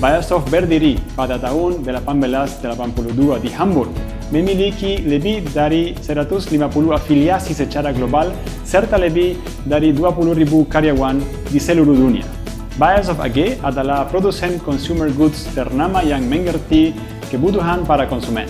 Bayersdorf berdiri pada tahun 1882 di Hamburg, memiliki lebih dari 150 afiliasi secara global serta lebih dari 20.000 karyawan di seluruh dunia. Bayersdorf AG adalah produsen consumer goods ternama yang mengerti kebutuhan para konsumen.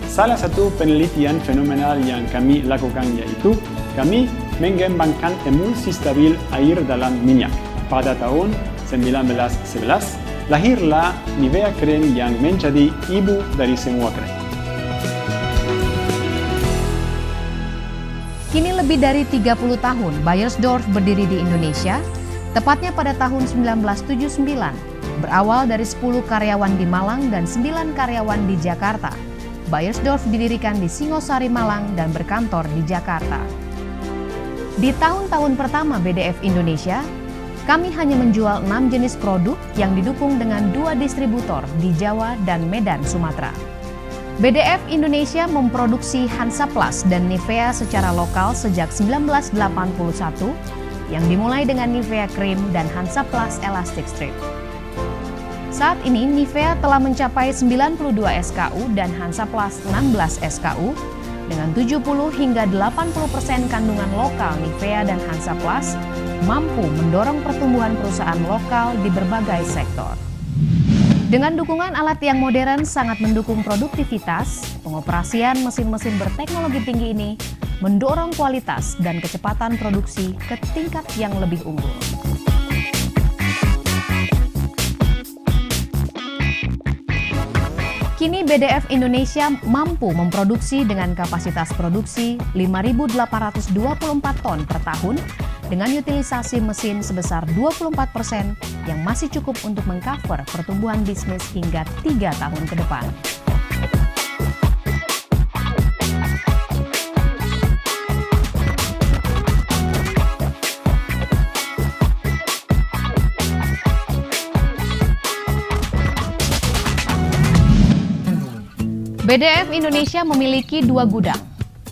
Salah satu penelitian fenomenal yang kami lakukan yaitu kami mengembangkan emulsi stabil air dalam minyak. Pada tahun 1911, lahirlah Nivea Creme yang menjadi ibu dari semua krem. Kini lebih dari 30 tahun Bayersdorf berdiri di Indonesia, tepatnya pada tahun 1979, berawal dari 10 karyawan di Malang dan 9 karyawan di Jakarta. Bayersdorf didirikan di Singosari, Malang dan berkantor di Jakarta. Di tahun-tahun pertama BDF Indonesia, kami hanya menjual 6 jenis produk yang didukung dengan 2 distributor di Jawa dan Medan, Sumatera. BDF Indonesia memproduksi Hansaplast dan Nivea secara lokal sejak 1981, yang dimulai dengan Nivea Cream dan Hansaplast Elastic Strip. Saat ini Nivea telah mencapai 92 SKU dan Hansaplast 16 SKU dengan 70 hingga 80% kandungan lokal. Nivea dan Hansaplast mampu mendorong pertumbuhan perusahaan lokal di berbagai sektor. Dengan dukungan alat yang modern sangat mendukung produktivitas, pengoperasian mesin-mesin berteknologi tinggi ini mendorong kualitas dan kecepatan produksi ke tingkat yang lebih unggul. Kini BDF Indonesia mampu memproduksi dengan kapasitas produksi 5.824 ton per tahun dengan utilisasi mesin sebesar 24% yang masih cukup untuk mengcover pertumbuhan bisnis hingga 3 tahun ke depan. BDF Indonesia memiliki 2 gudang.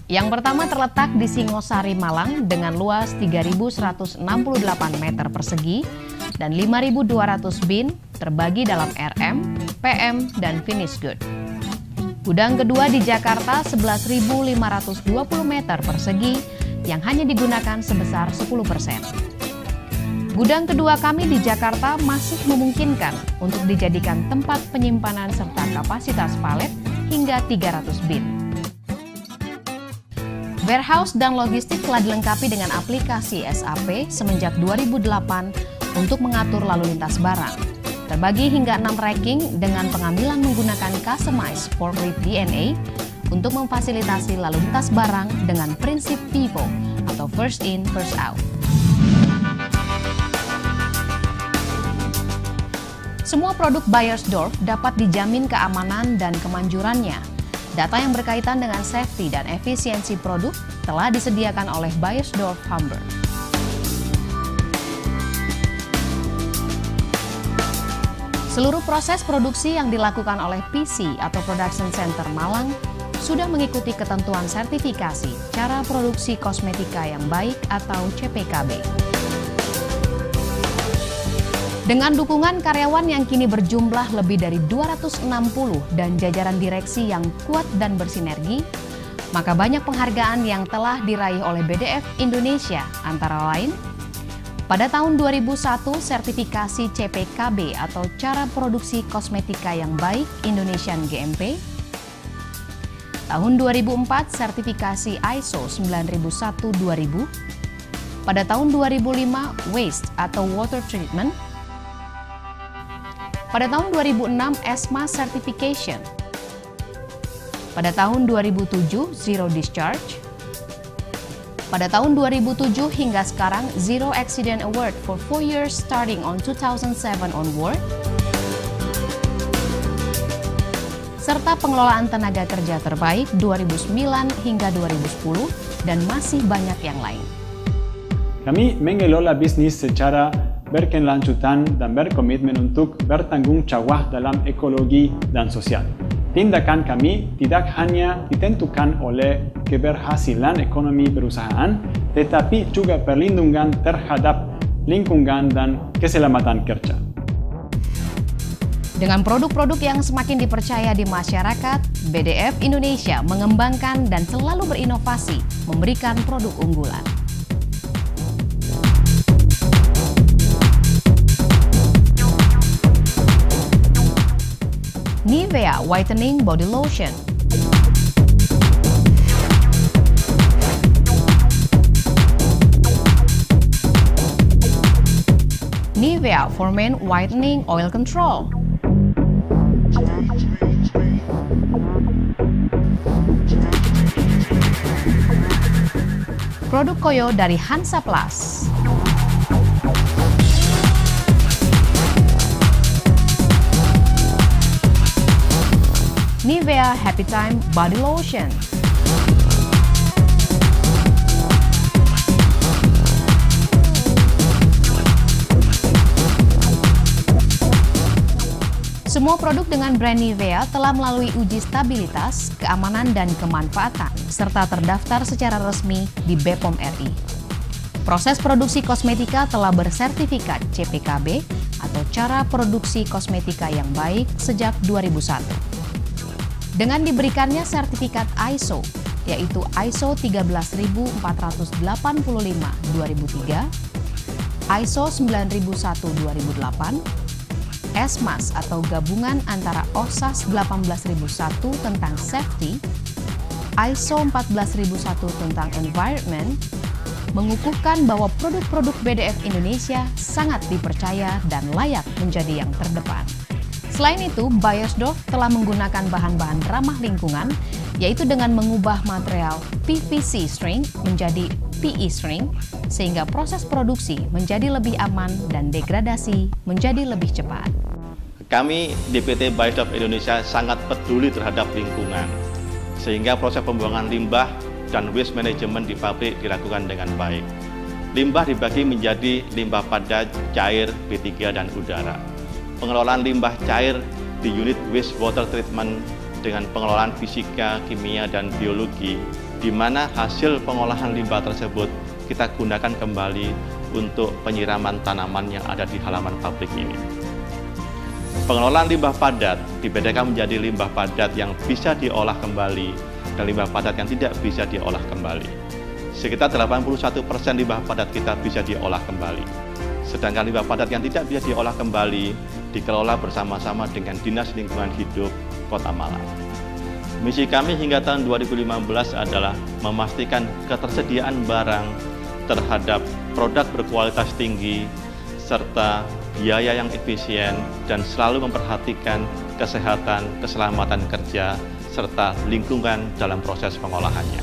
Yang pertama terletak di Singosari, Malang dengan luas 3.168 meter persegi dan 5.200 bin terbagi dalam RM, PM, dan finish good. Gudang kedua di Jakarta 11.520 meter persegi yang hanya digunakan sebesar 10%. Gudang kedua kami di Jakarta masih memungkinkan untuk dijadikan tempat penyimpanan serta kapasitas palet hingga 300 bin. Warehouse dan logistik telah dilengkapi dengan aplikasi SAP semenjak 2008 untuk mengatur lalu lintas barang. Terbagi hingga 6 racking dengan pengambilan menggunakan customized forklift DNA untuk memfasilitasi lalu lintas barang dengan prinsip FIFO atau first in, first out. Semua produk Bayersdorf dapat dijamin keamanan dan kemanjurannya. Data yang berkaitan dengan safety dan efisiensi produk telah disediakan oleh Bayersdorf Hamburg. Seluruh proses produksi yang dilakukan oleh PC atau Production Center Malang sudah mengikuti ketentuan sertifikasi cara produksi kosmetika yang baik atau CPKB. Dengan dukungan karyawan yang kini berjumlah lebih dari 260 dan jajaran direksi yang kuat dan bersinergi, maka banyak penghargaan yang telah diraih oleh BDF Indonesia, antara lain, pada tahun 2001 sertifikasi CPKB atau cara produksi kosmetika yang baik Indonesian GMP, tahun 2004 sertifikasi ISO 9001-2000, pada tahun 2005 waste atau water treatment, pada tahun 2006 ESMA Certification, pada tahun 2007 Zero Discharge, pada tahun 2007 hingga sekarang Zero Accident Award for 4 years starting on 2007 onward, serta pengelolaan tenaga kerja terbaik 2009 hingga 2010 dan masih banyak yang lain. Kami mengelola bisnis secara berkelanjutan dan berkomitmen untuk bertanggung jawab dalam ekologi dan sosial. Tindakan kami tidak hanya ditentukan oleh keberhasilan ekonomi perusahaan, tetapi juga perlindungan terhadap lingkungan dan keselamatan kerja. Dengan produk-produk yang semakin dipercaya di masyarakat, BDF Indonesia mengembangkan dan selalu berinovasi, memberikan produk unggulan. Nivea Whitening Body Lotion. Nivea for Men Whitening Oil Control. Produk Koyo dari Hansaplast. Nivea Happy Time Body Lotion. Semua produk dengan brand Nivea telah melalui uji stabilitas, keamanan, dan kemanfaatan, serta terdaftar secara resmi di BPOM RI. Proses produksi kosmetika telah bersertifikat CPKB atau Cara Produksi Kosmetika yang Baik sejak 2001. Dengan diberikannya sertifikat ISO, yaitu ISO 13485/2003, ISO 9001/2008, ESMAS atau gabungan antara OSAS 18001 tentang safety, ISO 14001 tentang environment, mengukuhkan bahwa produk-produk BDF Indonesia sangat dipercaya dan layak menjadi yang terdepan. Selain itu, Beiersdorf telah menggunakan bahan-bahan ramah lingkungan, yaitu dengan mengubah material PVC string menjadi PE string, sehingga proses produksi menjadi lebih aman dan degradasi menjadi lebih cepat. Kami di PT Beiersdorf Indonesia sangat peduli terhadap lingkungan, sehingga proses pembuangan limbah dan waste management di pabrik dilakukan dengan baik. Limbah dibagi menjadi limbah padat, cair, B3 dan udara. Pengelolaan limbah cair di unit wastewater treatment dengan pengelolaan fisika, kimia, dan biologi, di mana hasil pengolahan limbah tersebut kita gunakan kembali untuk penyiraman tanaman yang ada di halaman pabrik ini. Pengelolaan limbah padat dibedakan menjadi limbah padat yang bisa diolah kembali dan limbah padat yang tidak bisa diolah kembali. Sekitar 81% limbah padat kita bisa diolah kembali. Sedangkan limbah padat yang tidak bisa diolah kembali dikelola bersama-sama dengan Dinas Lingkungan Hidup Kota Malang. Misi kami hingga tahun 2015 adalah memastikan ketersediaan barang terhadap produk berkualitas tinggi serta biaya yang efisien dan selalu memperhatikan kesehatan, keselamatan kerja serta lingkungan dalam proses pengolahannya.